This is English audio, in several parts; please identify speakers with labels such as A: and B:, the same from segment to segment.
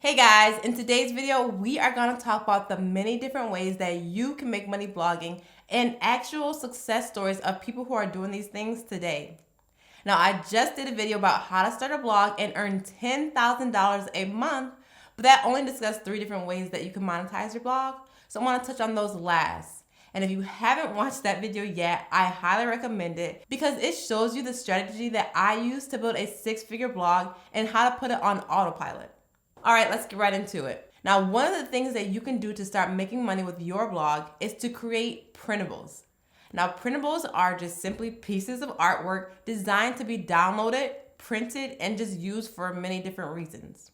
A: Hey guys, in today's video, we are going to talk about the many different ways that you can make money blogging and actual success stories of people who are doing these things today. Now, I just did a video about how to start a blog and earn $10,000 a month, but that only discussed 3 different ways that you can monetize your blog. So I want to touch on those last. And if you haven't watched that video yet, I highly recommend it because it shows you the strategy that I use to build a 6-figure blog and how to put it on autopilot. All right, let's get right into it. Now, one of the things that you can do to start making money with your blog is to create printables. Now, printables are just simply pieces of artwork designed to be downloaded, printed, and just used for many different reasons.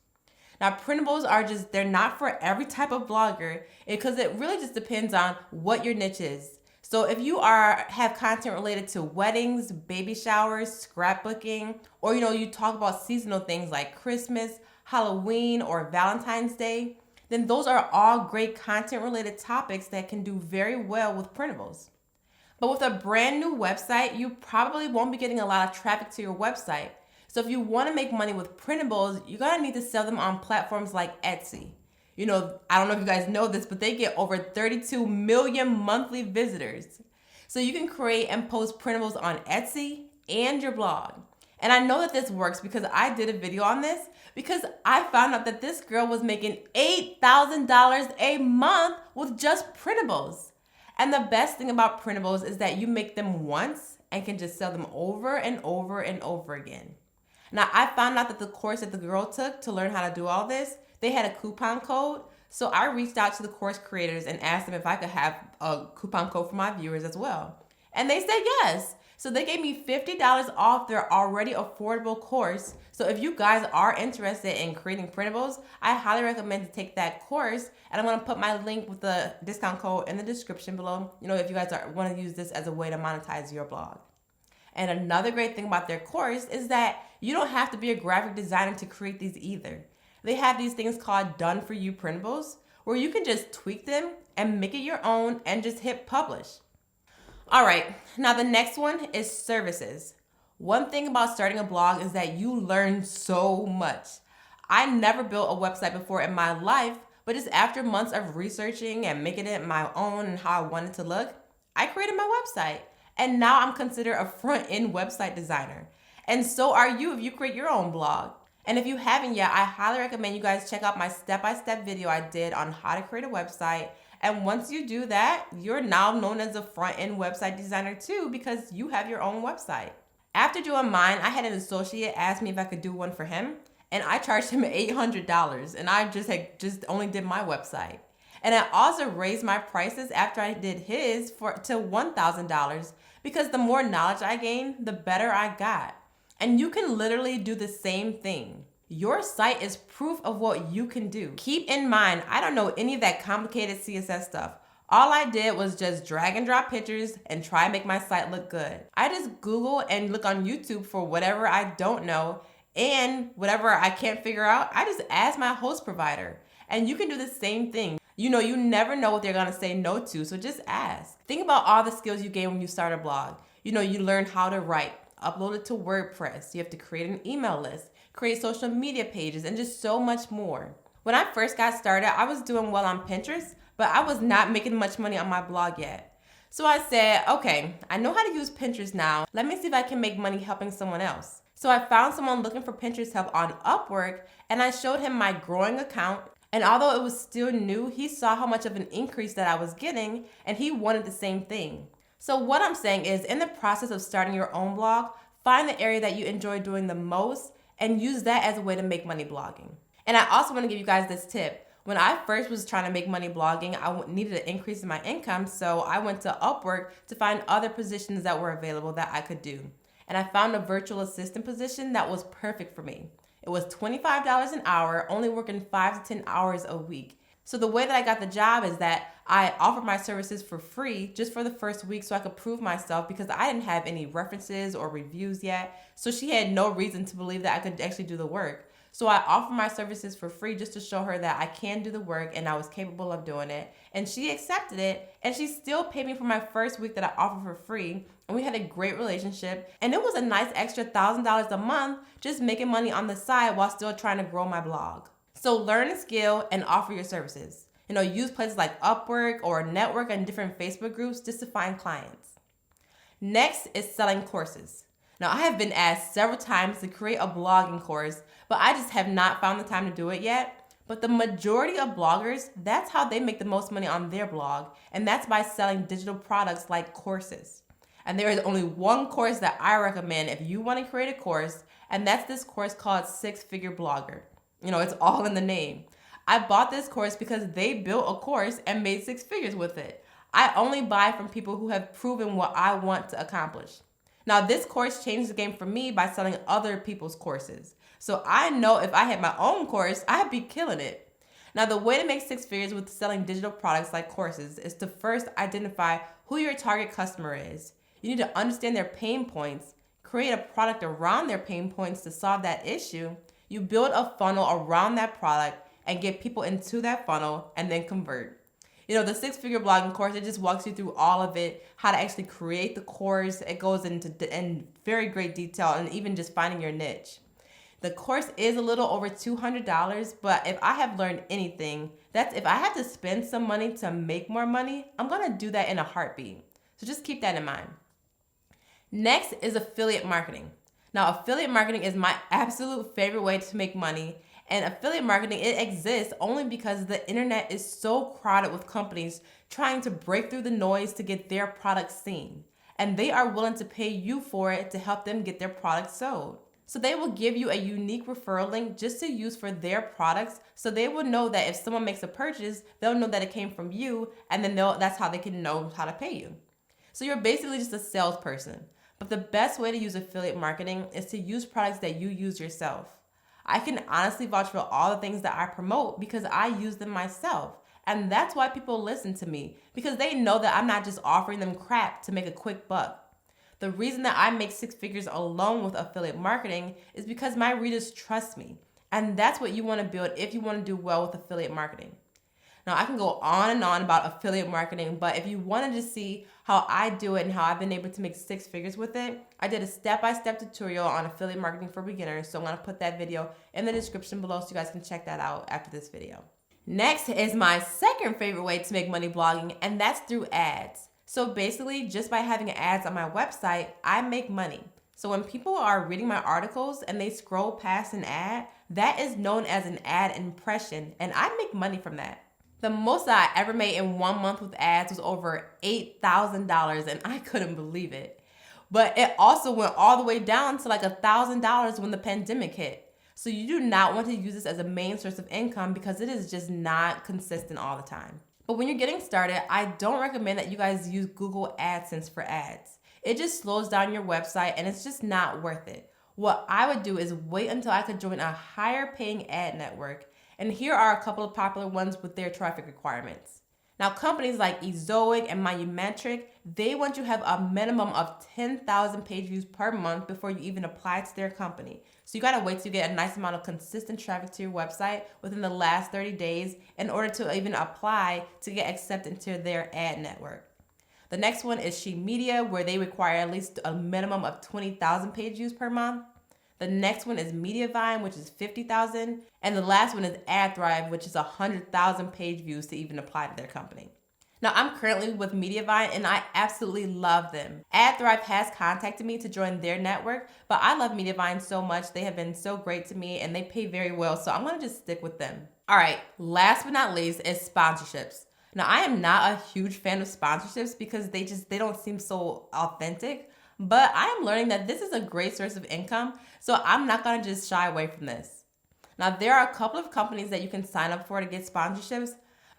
A: Now, printables are they're not for every type of blogger because it really just depends on what your niche is. So if you have content related to weddings, baby showers, scrapbooking, or you talk about seasonal things like Christmas, Halloween, or Valentine's Day, then those are all great content related topics that can do very well with printables. But with a brand new website, you probably won't be getting a lot of traffic to your website. So if you want to make money with printables, you're going to need to sell them on platforms like Etsy. I don't know if you guys know this, but they get over 32 million monthly visitors. So you can create and post printables on Etsy and your blog. And I know that this works because I did a video on this because I found out that this girl was making $8,000 a month with just printables. And the best thing about printables is that you make them once and can just sell them over and over and over again. Now, I found out that the course that the girl took to learn how to do all this, they had a coupon code. So I reached out to the course creators and asked them if I could have a coupon code for my viewers as well. And they said yes. So they gave me $50 off their already affordable course. So if you guys are interested in creating printables, I highly recommend to take that course. And I'm going to put my link with the discount code in the description below, if you guys want to use this as a way to monetize your blog. And another great thing about their course is that you don't have to be a graphic designer to create these either. They have these things called done for you printables where you can just tweak them and make it your own and just hit publish. All right, now the next one is services. One thing about starting a blog is that you learn so much. I never built a website before in my life, but just after months of researching and making it my own and how I wanted it to look, I created my website. And now I'm considered a front-end website designer. And so are you if you create your own blog. And if you haven't yet, I highly recommend you guys check out my step-by-step video I did on how to create a website. And once you do that, you're now known as a front-end website designer too because you have your own website. After doing mine, I had an associate ask me if I could do one for him, and I charged him $800, and I just only did my website. And I also raised my prices after I did his to $1,000 because the more knowledge I gained, the better I got. And you can literally do the same thing. Your site is proof of what you can do. Keep in mind, I don't know any of that complicated CSS stuff. All I did was just drag and drop pictures and try and make my site look good. I just Google and look on YouTube for whatever I don't know, and whatever I can't figure out, I just ask my host provider. And you can do the same thing. You never know what they're gonna say no to, so just ask. Think about all the skills you gain when you start a blog. You learn how to write, upload it to WordPress. You have to create an email list, create social media pages, and just so much more. When I first got started, I was doing well on Pinterest, but I was not making much money on my blog yet. So I said, okay, I know how to use Pinterest now. Let me see if I can make money helping someone else. So I found someone looking for Pinterest help on Upwork, and I showed him my growing account. And although it was still new, he saw how much of an increase that I was getting, and he wanted the same thing. So what I'm saying is, in the process of starting your own blog, find the area that you enjoy doing the most and use that as a way to make money blogging. And I also want to give you guys this tip. When I first was trying to make money blogging, I needed an increase in my income, so I went to Upwork to find other positions that were available that I could do. And I found a virtual assistant position that was perfect for me. It was $25 an hour, only working 5 to 10 hours a week. So the way that I got the job is that I offered my services for free just for the first week so I could prove myself because I didn't have any references or reviews yet. So she had no reason to believe that I could actually do the work. So I offered my services for free just to show her that I can do the work and I was capable of doing it. And she accepted it, and she still paid me for my first week that I offered for free. And we had a great relationship. And it was a nice extra $1,000 a month just making money on the side while still trying to grow my blog. So learn a skill and offer your services. Use places like Upwork or network and different Facebook groups just to find clients. Next is selling courses. Now, I have been asked several times to create a blogging course, but I just have not found the time to do it yet. But the majority of bloggers, that's how they make the most money on their blog, and that's by selling digital products like courses. And there is only one course that I recommend if you want to create a course, and that's this course called Six Figure Blogger. It's all in the name. I bought this course because they built a course and made six figures with it. I only buy from people who have proven what I want to accomplish. Now, this course changed the game for me by selling other people's courses. So I know if I had my own course, I'd be killing it. Now, the way to make six figures with selling digital products like courses is to first identify who your target customer is. You need to understand their pain points, create a product around their pain points to solve that issue. You build a funnel around that product and get people into that funnel and then convert. The Six Figure Blogging course, it just walks you through all of it, how to actually create the course. It goes in very great detail and even just finding your niche. The course is a little over $200, but if I have learned anything, that's if I had to spend some money to make more money, I'm going to do that in a heartbeat. So just keep that in mind. Next is affiliate marketing. Now, affiliate marketing is my absolute favorite way to make money. And affiliate marketing, it exists only because the internet is so crowded with companies trying to break through the noise to get their products seen. And they are willing to pay you for it to help them get their products sold. So they will give you a unique referral link just to use for their products. So they will know that if someone makes a purchase, they'll know that it came from you. And then that's how they can know how to pay you. So you're basically just a salesperson. But the best way to use affiliate marketing is to use products that you use yourself. I can honestly vouch for all the things that I promote because I use them myself. And that's why people listen to me, because they know that I'm not just offering them crap to make a quick buck. The reason that I make six figures alone with affiliate marketing is because my readers trust me. And that's what you want to build if you want to do well with affiliate marketing. Now, I can go on and on about affiliate marketing, but if you wanted to see how I do it and how I've been able to make six figures with it, I did a step-by-step tutorial on affiliate marketing for beginners, so I'm going to put that video in the description below so you guys can check that out after this video. Next is my second favorite way to make money blogging, and that's through ads. So basically, just by having ads on my website, I make money. So when people are reading my articles and they scroll past an ad, that is known as an ad impression, and I make money from that. The most that I ever made in 1 month with ads was over $8,000, and I couldn't believe it. But it also went all the way down to like $1,000 when the pandemic hit. So you do not want to use this as a main source of income because it is just not consistent all the time. But when you're getting started, I don't recommend that you guys use Google AdSense for ads. It just slows down your website and it's just not worth it. What I would do is wait until I could join a higher paying ad network. And here are a couple of popular ones with their traffic requirements. Now, companies like Ezoic and Monumetric, they want you to have a minimum of 10,000 page views per month before you even apply to their company. So you gotta wait till you get a nice amount of consistent traffic to your website within the last 30 days in order to even apply to get accepted into their ad network. The next one is She Media, where they require at least a minimum of 20,000 page views per month. The next one is Mediavine, which is 50,000. And the last one is AdThrive, which is 100,000 page views to even apply to their company. Now, I'm currently with Mediavine and I absolutely love them. AdThrive has contacted me to join their network, but I love Mediavine so much. They have been so great to me and they pay very well, so I'm gonna just stick with them. All right, last but not least is sponsorships. Now, I am not a huge fan of sponsorships because they don't seem so authentic. But I am learning that this is a great source of income, so I'm not going to just shy away from this. Now, there are a couple of companies that you can sign up for to get sponsorships,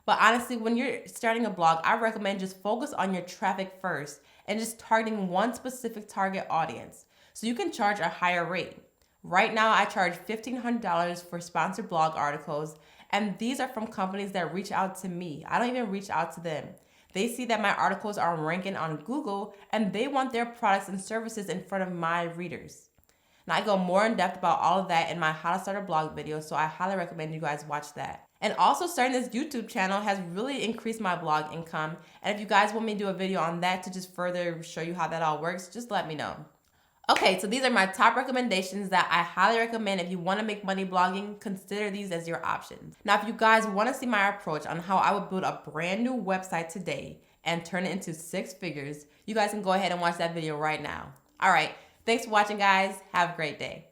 A: but honestly, when you're starting a blog, I recommend just focus on your traffic first and just targeting one specific target audience, so you can charge a higher rate. Right now, I charge $1,500 for sponsored blog articles, and these are from companies that reach out to me. I don't even reach out to them. They see that my articles are ranking on Google and they want their products and services in front of my readers. Now, I go more in depth about all of that in my How to Start a Blog video, so I highly recommend you guys watch that. And also, starting this YouTube channel has really increased my blog income. And if you guys want me to do a video on that to just further show you how that all works, just let me know. Okay, so these are my top recommendations that I highly recommend. If you want to make money blogging, consider these as your options. Now, if you guys want to see my approach on how I would build a brand new website today and turn it into 6 figures, you guys can go ahead and watch that video right now. All right, thanks for watching, guys. Have a great day.